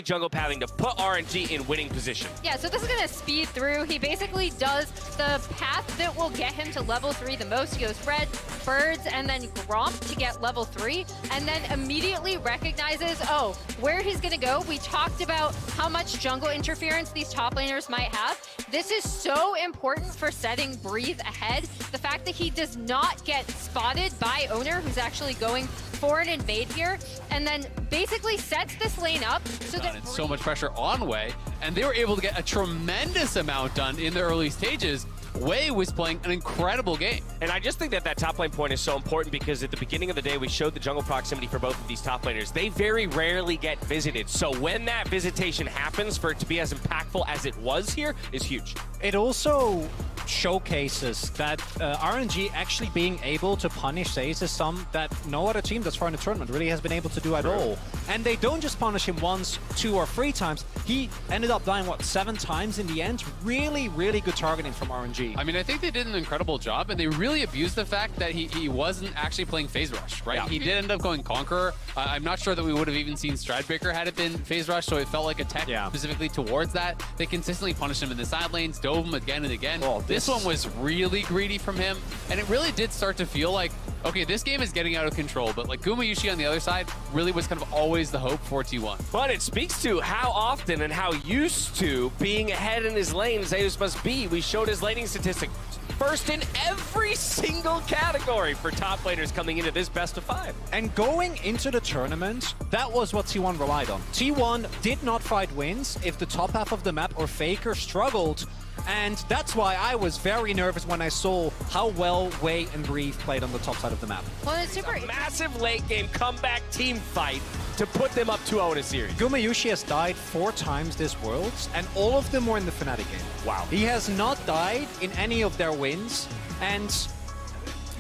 jungle pathing to put RNG in winning position. Yeah, so this is gonna speed through. He basically does the path that will get him to level 3 the most. He goes red, birds, and then Gromp to get level 3, and then immediately recognizes, oh, where he's gonna go. We talked about how much jungle interference these top laners might have. This is so important for setting Breathe ahead. The fact that he does not get spotted by Owner, who's actually going for an invade here, and then basically sets this lane up so that and so much pressure on Wei, and they were able to get a tremendous amount done in the early stages. Wei was playing an incredible game. And I just think that that top lane point is so important because at the beginning of the day, we showed the jungle proximity for both of these top laners. They very rarely get visited. So when that visitation happens, for it to be as impactful as it was here is huge. It also showcases that RNG actually being able to punish Zaze is some that no other team that's far in the tournament really has been able to do at all. And they don't just punish him once, 2 or 3 times. He ended up dying, what, 7 times in the end? Really, really good targeting from RNG. I mean, I think they did an incredible job, and they really abused the fact that he wasn't actually playing Phase Rush, right? Yeah. He did end up going Conqueror. I'm not sure that we would have even seen Stridebreaker had it been Phase Rush, so it felt like a tech specifically towards that. They consistently punished him in the side lanes, dove him again and again. Oh, this one was really greedy from him, and it really did start to feel like, okay, this game is getting out of control, but like Gumayusi on the other side really was kind of always the hope for T1. But it speaks to how often and how used to being ahead in his lane Zeus must be. We showed his laning statistic. First in every single category for top laners coming into this best of 5. And going into the tournament, that was what T1 relied on. T1 did not fight wins if the top half of the map or Faker struggled. And that's why I was very nervous when I saw how well Wei and Breathe played on the top side of the map. Well, it's super massive late game comeback team fight to put them up 2-0 in a series. Gumayusi has died 4 times this Worlds, and all of them were in the Fnatic game. Wow. He has not died in any of their wins, and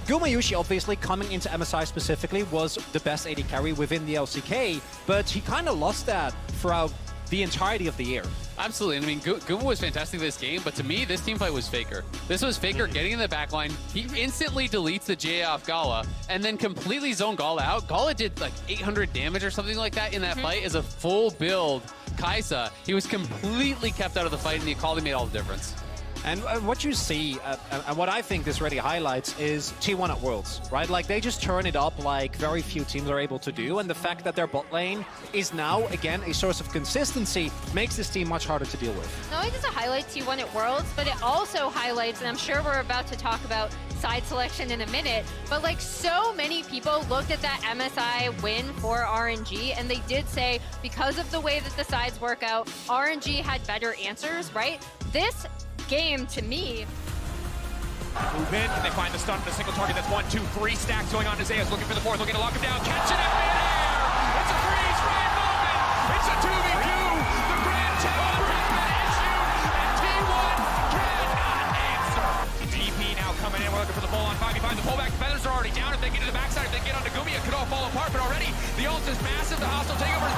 Gumayusi, obviously, coming into MSI specifically, was the best AD carry within the LCK, but he kind of lost that throughout the entirety of the year. Absolutely. I mean, Guma was fantastic this game, but to me, this team fight was Faker. This was Faker getting in the backline. He instantly deletes the JA off Gala, and then completely zoned Gala out. Gala did like 800 damage or something like that in that fight as a full build Kai'Sa. He was completely kept out of the fight, and the Akali made all the difference. And what you see, and what I think this really highlights, is T1 at Worlds, right? Like, they just turn it up like very few teams are able to do, and the fact that their bot lane is now, again, a source of consistency makes this team much harder to deal with. Not only does it highlight T1 at Worlds, but it also highlights, and I'm sure we're about to talk about side selection in a minute, but like so many people looked at that MSI win for RNG, and they did say, because of the way that the sides work out, RNG had better answers, right? This game, to me. Move in, and they find the stun on a single target. That's 1, 2, 3 stacks going on to Zeus, looking for the 4th, looking to lock him down, catch it in midair! It's a freeze frame moment! It's a 2v2! The Grand Tower issue, and T1 cannot answer! DP now coming in, we're looking for the full on 5v5. The pullback feathers are already down. If they get to the backside, if they get onto Gumi, it could all fall apart, but already the ult is massive, the hostile takeover is